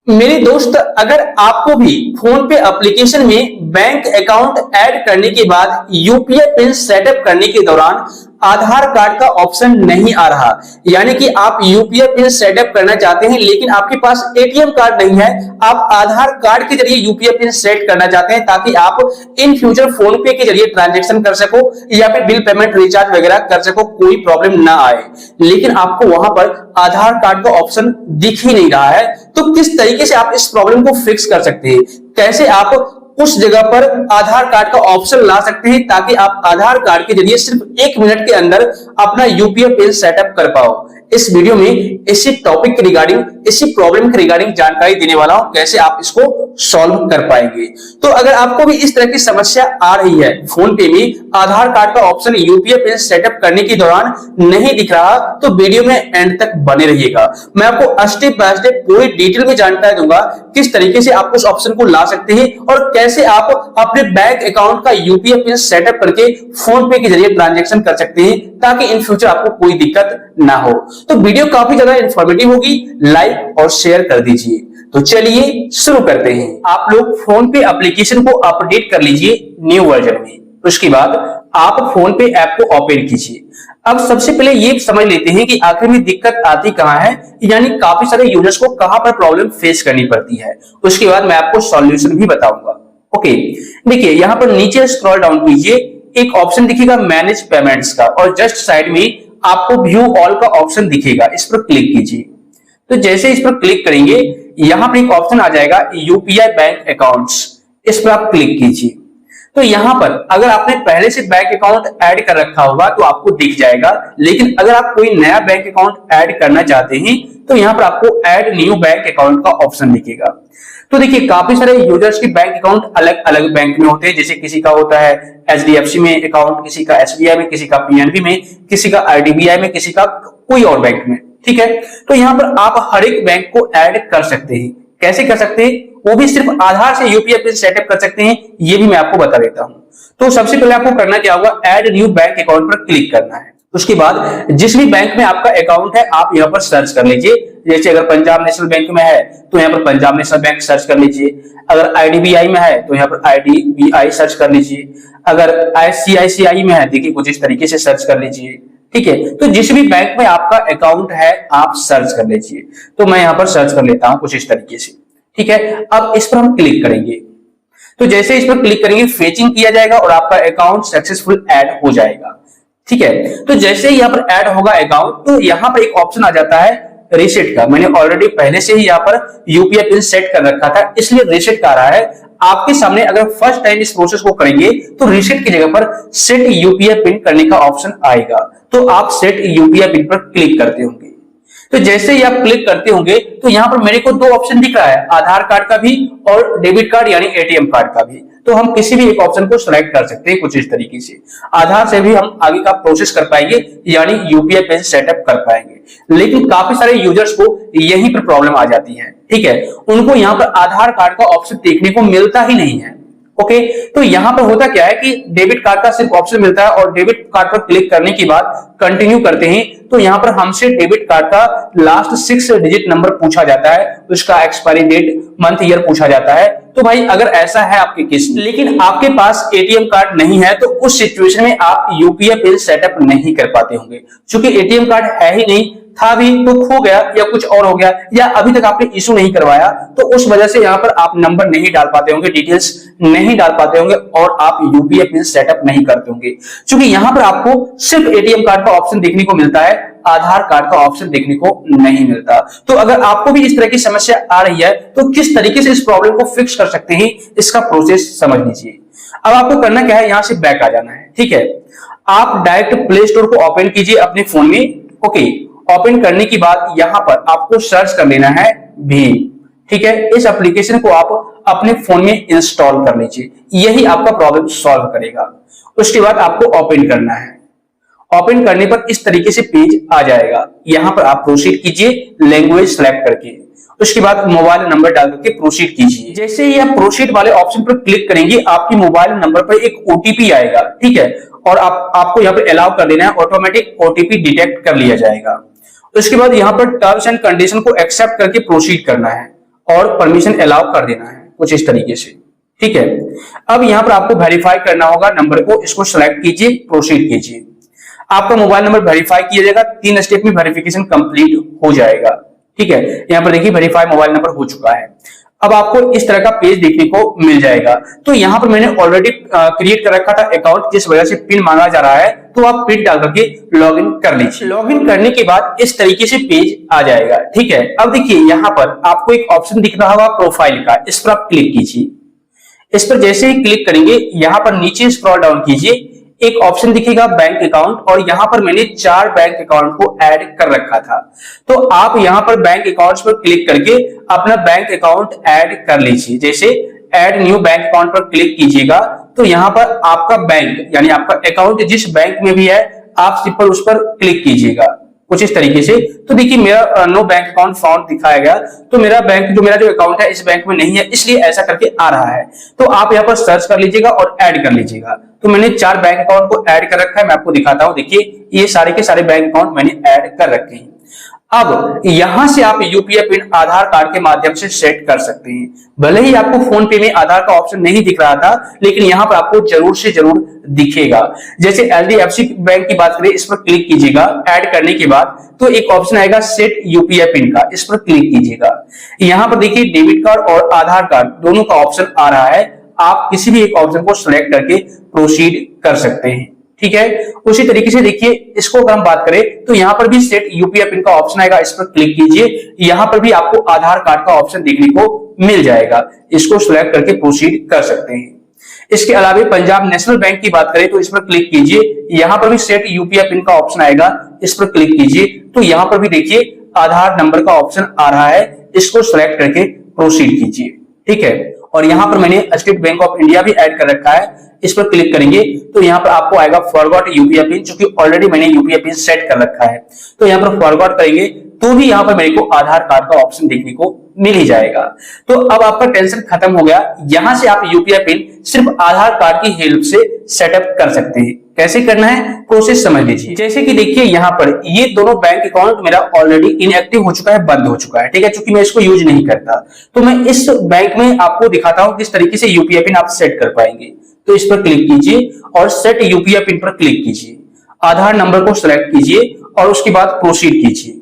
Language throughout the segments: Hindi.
मेरे दोस्त, अगर आपको भी फोन पे एप्लीकेशन में बैंक अकाउंट ऐड करने के बाद यूपीआई पिन सेटअप करने के दौरान आधार कार्ड का ऑप्शन नहीं आ रहा, यानी कि आप यूपीआई पिन सेटअप करना चाहते हैं लेकिन आपके पास एटीएम कार्ड नहीं है, आप आधार कार्ड के जरिए यूपीआई पिन सेट करना चाहते हैं ताकि आप इन फ्यूचर फोन पे के जरिए ट्रांजैक्शन कर सको या फिर बिल पेमेंट रिचार्ज वगैरह कर सको, कोई प्रॉब्लम ना आए, लेकिन आपको वहां पर आधार कार्ड का ऑप्शन दिख ही नहीं रहा है। तो किस तरीके से आप इस प्रॉब्लम को फिक्स कर सकते हैं, कैसे आप उस जगह पर आधार कार्ड का ऑप्शन ला सकते हैं ताकि आप आधार कार्ड के जरिए सिर्फ 1 मिनट के अंदर अपना यूपीआई पिन सेटअप कर पाओ। इस वीडियो में इसी टॉपिक के रिगार्डिंग, इसी प्रॉब्लम के रिगार्डिंग जानकारी देने वाला हूं, कैसे आप इसको सॉल्व कर पाएंगे। तो अगर आपको भी इस तरह की समस्या आ रही है, फोन पे में आधार कार्ड का ऑप्शन यूपीआई पिन सेटअप करने के दौरान नहीं दिख रहा, तो वीडियो में एंड तक बने रहिएगा। मैं आपको स्टेप बाय स्टेप पूरी डिटेल में जानकारी दूंगा किस तरीके से आप उस ऑप्शन को ला सकते हैं और कैसे आप अपने बैंक अकाउंट का यूपीआई पिन सेटअप करके फोन पे के जरिए ट्रांजैक्शन कर सकते हैं ताकि इन फ्यूचर आपको कोई दिक्कत ना हो। तो वीडियो काफी ज्यादा इंफॉर्मेटिव होगी, लाइक और शेयर कर दीजिए। तो चलिए शुरू करते हैं। आप लोग फोन पे एप्लीकेशन को अपडेट कर लीजिए न्यू वर्जन में। उसके बाद आप फोन पे ऐप को ओपन कीजिए। अब सबसे पहले ये समझ लेते हैं कि आखिर में दिक्कत आती कहां है, यानी काफी सारे यूजर्स को कहां पर प्रॉब्लम फेस करनी पड़ती है। उसके बाद मैं आपको सॉल्यूशन भी बताऊंगा। ओके, देखिए यहां पर नीचे स्क्रॉल डाउन कीजिए, एक ऑप्शन दिखेगा मैनेज पेमेंट्स का और जस्ट साइड में आपको व्यू ऑल का ऑप्शन दिखेगा, इस पर क्लिक कीजिए। तो जैसे इस पर क्लिक करेंगे यहां पर एक ऑप्शन आ जाएगा यूपीआई बैंक अकाउंट्स, इस पर आप क्लिक कीजिए। तो यहां पर अगर आपने पहले से बैंक अकाउंट ऐड कर रखा होगा तो आपको दिख जाएगा, लेकिन अगर आप कोई नया बैंक अकाउंट ऐड करना चाहते हैं तो यहां पर आपको ऐड न्यू बैंक अकाउंट का ऑप्शन दिखेगा। तो देखिए काफी सारे यूजर्स के बैंक अकाउंट अलग अलग बैंक में होते हैं, जैसे किसी का होता है एचडीएफसी में अकाउंट, किसी का एसबीआई में, किसी का पीएनबी में, किसी का आईडीबीआई में, किसी का कोई और बैंक में। ठीक है, तो यहां पर आप हर एक बैंक को ऐड कर सकते हैं। कैसे कर सकते हैं, वो भी सिर्फ आधार से यूपीआई पिन सेटअप कर सकते हैं, ये भी मैं आपको बता देता हूं। तो सबसे पहले आपको करना क्या होगा, ऐड न्यू बैंक अकाउंट पर क्लिक करना है। उसके बाद जिस भी बैंक में आपका अकाउंट है आप यहाँ पर सर्च कर लीजिए। जैसे अगर पंजाब नेशनल बैंक में है तो यहाँ पर पंजाब नेशनल बैंक सर्च कर लीजिए, अगर आईडीबीआई में है तो यहाँ पर आईडीबीआई सर्च कर लीजिए, अगर आईसीआईसीआई में है देखिए कुछ इस तरीके से सर्च कर लीजिए। ठीक है, तो जिस भी बैंक में आपका अकाउंट है आप सर्च कर लीजिए। तो मैं यहाँ पर सर्च कर लेता हूं कुछ इस तरीके से। ठीक है, अब इस पर हम क्लिक करेंगे। तो जैसे इस पर क्लिक करेंगे फेचिंग किया जाएगा और आपका अकाउंट सक्सेसफुल ऐड हो जाएगा। ठीक है, तो जैसे ही यहाँ पर ऐड होगा अकाउंट तो यहाँ पर एक ऑप्शन आ जाता है रीसेट का। मैंने ऑलरेडी पहले से ही यहाँ पर यूपीआई पिन सेट कर रखा था, इसलिए रीसेट का आ रहा है आपके सामने। अगर फर्स्ट टाइम इस प्रोसेस को करेंगे तो रीसेट की जगह पर सेट यूपीआई पिन करने का ऑप्शन आएगा, तो आप सेट यूपीआई पिन पर क्लिक करते होंगे। तो जैसे ही आप क्लिक करते होंगे तो यहाँ पर मेरे को 2 ऑप्शन दिख रहा है, आधार कार्ड का भी और डेबिट कार्ड यानी एटीएम कार्ड का भी। तो हम किसी भी एक ऑप्शन को सिलेक्ट कर सकते हैं कुछ इस तरीके से। आधार से भी हम आगे का प्रोसेस कर पाएंगे यानी यूपीआई पिन सेटअप कर पाएंगे। लेकिन काफी सारे यूजर्स को यहीं पर प्रॉब्लम आ जाती है। ठीक है, उनको यहाँ पर आधार कार्ड का ऑप्शन देखने को मिलता ही नहीं है। ओके, तो यहां पर होता क्या है कि डेबिट कार्ड का सिर्फ ऑप्शन मिलता है और डेबिट कार्ड पर क्लिक करने के बाद कंटिन्यू करते हैं तो यहां पर हमसे डेबिट कार्ड का लास्ट 6 डिजिट नंबर पूछा जाता है, उसका एक्सपायरी डेट, मंथ, ईयर पूछा जाता है। तो भाई अगर ऐसा है आपके केस में लेकिन आपके पास एटीएम कार्ड नहीं है तो उस सिचुएशन में आप यूपीआई पिन सेटअप नहीं कर पाते होंगे। क्योंकि एटीएम कार्ड है ही नहीं, था भी तो खो गया या कुछ और हो गया या अभी तक आपने इशू नहीं करवाया, तो उस वजह से यहाँ पर आप नंबर नहीं डाल पाते होंगे, डिटेल्स नहीं डाल पाते होंगे और आप यूपीआई पिन सेटअप नहीं करते होंगे। क्योंकि यहाँ पर आपको सिर्फ एटीएम कार्ड का ऑप्शन देखने को मिलता है, आधार कार्ड का ऑप्शन देखने को नहीं मिलता। तो अगर आपको भी इस तरह की समस्या आ रही है तो किस तरीके से इस प्रॉब्लम को फिक्स कर सकते हैं, इसका प्रोसेस समझ लीजिए। अब आपको करना क्या है, यहां से बैक आ जाना है। ठीक है, आप डायरेक्ट प्ले स्टोर को ओपन कीजिए अपने फोन में। ओके, ओपन करने के बाद यहां पर आपको सर्च कर लेना है भीम। ठीक है, इस एप्लीकेशन को आप अपने फोन में इंस्टॉल कर लीजिए, यही आपका प्रॉब्लम सॉल्व करेगा। उसके बाद आपको ओपन करना है। ओपन करने पर इस तरीके से पेज आ जाएगा, यहां पर आप प्रोसीड कीजिए लैंग्वेज सेलेक्ट करके। उसके बाद मोबाइल नंबर डाल करके प्रोसीड कीजिए। जैसे ही आप प्रोसीड वाले ऑप्शन पर क्लिक करेंगे आपके मोबाइल नंबर पर एक ओटीपी आएगा। ठीक है, और आपको यहाँ पर अलाउ कर देना है, ऑटोमेटिक ओटीपी डिटेक्ट कर लिया जाएगा। उसके बाद यहाँ पर टर्म्स एंड कंडीशन को एक्सेप्ट करके प्रोसीड करना है। और परमिशन अलाउ कर देना है कुछ इस तरीके से। ठीक है, अब यहां पर आपको वेरीफाई करना होगा नंबर को, इसको सिलेक्ट कीजिए, प्रोसीड कीजिए। आपका मोबाइल नंबर वेरीफाई किया जाएगा, 3 स्टेप में वेरिफिकेशन कंप्लीट हो जाएगा। ठीक है, यहां पर देखिए वेरीफाई मोबाइल नंबर हो चुका है। अब आपको इस तरह का पेज देखने को मिल जाएगा। तो यहां पर मैंने ऑलरेडी क्रिएट कर रखा था अकाउंट, जिस वजह से पिन मांगा जा रहा है, तो आप पिन डाल करके लॉगिन कर लीजिए। लॉगिन करने के बाद इस तरीके से पेज आ जाएगा। ठीक है, अब देखिए यहां पर आपको एक ऑप्शन दिख रहा होगा प्रोफाइल का, इस पर आप क्लिक कीजिए। इस पर जैसे ही क्लिक करेंगे यहां पर नीचे स्क्रॉल डाउन कीजिए, एक ऑप्शन दिखेगा बैंक अकाउंट, और यहां पर मैंने 4 बैंक अकाउंट को ऐड कर रखा था। तो आप यहां पर बैंक अकाउंट्स पर क्लिक करके अपना बैंक अकाउंट ऐड कर लीजिए। जैसे ऐड न्यू बैंक अकाउंट पर क्लिक कीजिएगा तो यहां पर आपका बैंक यानी आपका अकाउंट जिस बैंक में भी है आप सिंपल उस पर क्लिक कीजिएगा कुछ इस तरीके से। तो देखिए मेरा नो बैंक अकाउंट फाउंड दिखाया गया, तो मेरा जो अकाउंट है इस बैंक में नहीं है, इसलिए ऐसा करके आ रहा है। तो आप यहाँ पर सर्च कर लीजिएगा और ऐड कर लीजिएगा। तो मैंने 4 बैंक अकाउंट को ऐड कर रखा है, मैं आपको दिखाता हूं। देखिए ये सारे के सारे बैंक अकाउंट मैंने ऐड कर रखे हैं। अब यहां से आप यूपीआई पिन आधार कार्ड के माध्यम से सेट कर सकते हैं। भले ही आपको फोन पे में आधार का ऑप्शन नहीं दिख रहा था, लेकिन यहां पर आपको जरूर से जरूर दिखेगा। जैसे एचडीएफसी बैंक की बात करें, इस पर क्लिक कीजिएगा। ऐड करने के बाद तो एक ऑप्शन आएगा सेट यूपीआई पिन का, इस पर क्लिक कीजिएगा। यहां पर देखिए डेबिट कार्ड और आधार कार्ड दोनों का ऑप्शन आ रहा है, आप किसी भी एक ऑप्शन को सिलेक्ट करके प्रोसीड कर सकते हैं। ठीक है, उसी तरीके से देखिए इसको अगर हम बात करें तो यहां पर भी सेट यूपीआई पिन का ऑप्शन आएगा, इस पर क्लिक कीजिए। यहां पर भी आपको आधार कार्ड का ऑप्शन देखने को मिल जाएगा, इसको सिलेक्ट करके प्रोसीड कर सकते हैं। इसके अलावा पंजाब नेशनल बैंक की बात करें तो इस पर क्लिक कीजिए। यहां पर भी सेट यूपीआई पिन का ऑप्शन आएगा, इस पर क्लिक कीजिए। तो यहां पर भी देखिए आधार नंबर का ऑप्शन आ रहा है, इसको सिलेक्ट करके प्रोसीड कीजिए। ठीक है, और यहां पर मैंने स्टेट बैंक ऑफ इंडिया भी ऐड कर रखा है, इस पर क्लिक करेंगे तो यहां पर आपको आएगा फॉरगॉट यूपीआई पिन, क्योंकि ऑलरेडी मैंने यूपीआई पिन सेट कर रखा है। तो यहां पर फॉरगॉट करेंगे तो भी यहां पर मेरे को आधार कार्ड का ऑप्शन देखने को मिल ही जाएगा। तो अब आपका टेंशन खत्म हो गया। यहां से आप यूपीआई पिन सिर्फ आधार कार्ड की हेल्प से सेटअप कर सकते हैं। कैसे करना है प्रोसेस समझ लीजिए। जैसे कि देखिए यहां पर ये दोनों बैंक अकाउंट मेरा ऑलरेडी इनएक्टिव हो चुका है, बंद हो चुका है। ठीक है, क्योंकि मैं इसको यूज नहीं करता। तो मैं इस बैंक में आपको दिखाता हूं किस तरीके से यूपीआई पिन आप सेट कर पाएंगे। तो इस पर क्लिक कीजिए और सेट यूपीआई पिन पर क्लिक कीजिए। आधार नंबर को सिलेक्ट कीजिए और उसके बाद प्रोसीड कीजिए।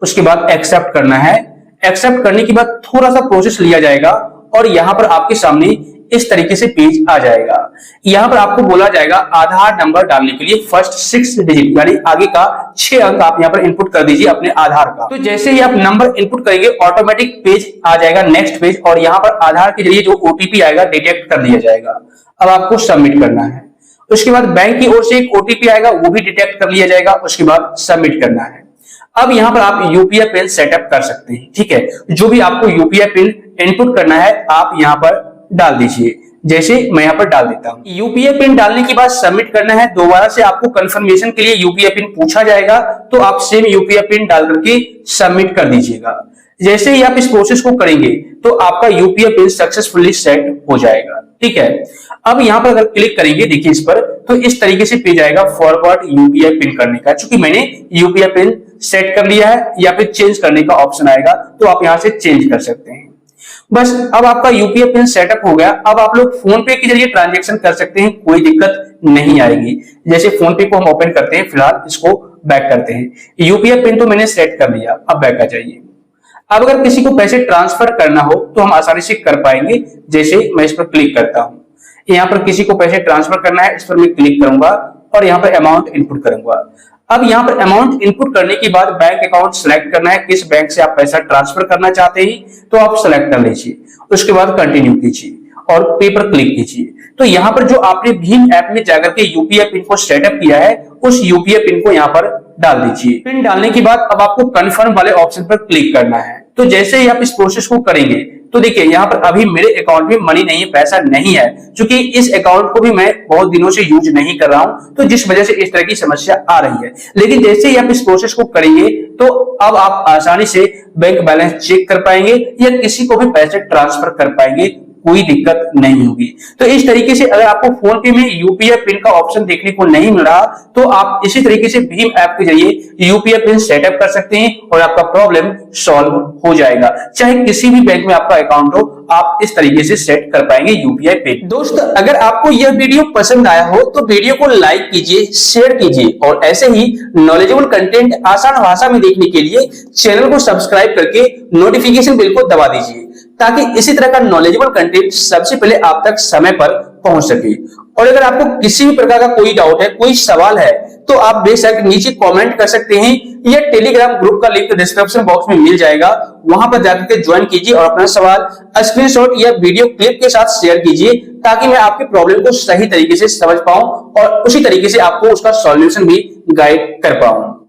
उसके बाद एक्सेप्ट करना है। एक्सेप्ट करने के बाद थोड़ा सा प्रोसेस लिया जाएगा और यहां पर आपके सामने इस तरीके से पेज आ जाएगा। यहां पर आपको बोला जाएगा आधार नंबर डालने के लिए फर्स्ट 6 डिजिट यानी आगे का 6 अंक आप यहां पर इनपुट कर दीजिए अपने आधार का। तो जैसे ही आप नंबर इनपुट करेंगे ऑटोमेटिक पेज आ जाएगा नेक्स्ट पेज, और यहां पर आधार के जरिए जो ओटीपी आएगा डिटेक्ट कर लिया जाएगा। अब आपको सबमिट करना है। उसके बाद बैंक की ओर से एक ओटीपी आएगा, वो भी डिटेक्ट कर लिया जाएगा। उसके बाद सबमिट करना है। अब यहां पर आप यूपीआई पिन सेटअप कर सकते हैं। ठीक है, जो भी आपको यूपीआई पिन इनपुट करना है आप यहां पर डाल दीजिए। जैसे मैं यहां पर डाल देता हूं। यूपीआई पिन डालने के बाद सबमिट करना है। दोबारा से आपको कंफर्मेशन के लिए यूपीआई पिन पूछा जाएगा, तो आप सेम यूपीआई पिन डाल करके सबमिट कर दीजिएगा। जैसे ही आप इस प्रोसेस को करेंगे तो आपका यूपीआई पिन सक्सेसफुली सेट हो जाएगा। ठीक है, अब यहां पर अगर क्लिक करेंगे देखिए इस पर, तो इस तरीके से पेज आएगा फॉरगॉट यूपीआई पिन करने का। चूंकि मैंने यूपीआई पिन सेट कर लिया है, या फिर चेंज करने का ऑप्शन आएगा तो आप यहां से चेंज कर सकते हैं। बस अब आपका यूपीआई पिन सेटअप हो गया। अब आप लोग फोन पे के जरिए ट्रांजैक्शन कर सकते हैं, कोई दिक्कत नहीं आएगी। जैसे फोन पे को हम ओपन करते हैं, फिलहाल इसको बैक करते हैं। यूपीआई पिन तो मैंने सेट कर लिया, अब बैक आ जाइए। अब अगर किसी को पैसे ट्रांसफर करना हो तो हम आसानी से कर पाएंगे। जैसे मैं इस पर क्लिक करता हूं, यहाँ पर किसी को पैसे ट्रांसफर करना है, इस पर मैं क्लिक करूंगा और यहाँ पर अमाउंट इनपुट करूंगा। अब यहाँ पर अमाउंट इनपुट करने के बाद बैंक अकाउंट सेलेक्ट करना है, किस बैंक से आप पैसा ट्रांसफर करना चाहते हैं तो आप सेलेक्ट कर लीजिए। उसके बाद कंटिन्यू कीजिए और पे पर क्लिक कीजिए। तो यहाँ पर जो आपने भीम ऐप में जाकर के यूपीआई पिन को सेटअप किया है, उस यूपीआई पिन को यहाँ पर डाल दीजिए। पिन डालने के बाद अब आपको कंफर्म वाले ऑप्शन पर क्लिक करना है। तो जैसे ही आप इस प्रोसेस को करेंगे तो देखिए यहाँ पर अभी मेरे अकाउंट में मनी नहीं है, पैसा नहीं है, क्योंकि इस अकाउंट को भी मैं बहुत दिनों से यूज नहीं कर रहा हूं, तो जिस वजह से इस तरह की समस्या आ रही है। लेकिन जैसे ही आप इस प्रोसेस को करेंगे तो अब आप आसानी से बैंक बैलेंस चेक कर पाएंगे या किसी को भी पैसे ट्रांसफर कर पाएंगे कोई दिक्कत नहीं होगी। तो इस तरीके से अगर आपको फोन पे में यूपीआई पिन का ऑप्शन देखने को नहीं मिल रहा तो आप इसी तरीके से भीम ऐप के जरिए यूपीआई पिन सेटअप कर सकते हैं और आपका प्रॉब्लम सॉल्व हो जाएगा। चाहे किसी भी बैंक में आपका अकाउंट हो, आप इस तरीके से सेट कर पाएंगे यूपीआई पिन। दोस्त, अगर आपको यह वीडियो पसंद आया हो तो वीडियो को लाइक कीजिए, शेयर कीजिए और ऐसे ही नॉलेजेबल कंटेंट आसान भाषा में देखने के लिए चैनल को सब्सक्राइब करके नोटिफिकेशन बेल को दबा दीजिए ताकि इसी तरह का नॉलेजेबल कंटेंट सबसे पहले आप तक समय पर पहुंच सके। और अगर आपको किसी भी प्रकार का कोई डाउट है, कोई सवाल है तो आप बेशक नीचे कमेंट कर सकते हैं या टेलीग्राम ग्रुप का लिंक डिस्क्रिप्शन बॉक्स में मिल जाएगा, वहां पर जाकर के ज्वाइन कीजिए और अपना सवाल स्क्रीनशॉट या वीडियो क्लिप के साथ शेयर कीजिए ताकि मैं आपके प्रॉब्लम को सही तरीके से समझ पाऊं और उसी तरीके से आपको उसका सॉल्यूशन भी गाइड कर पाऊं।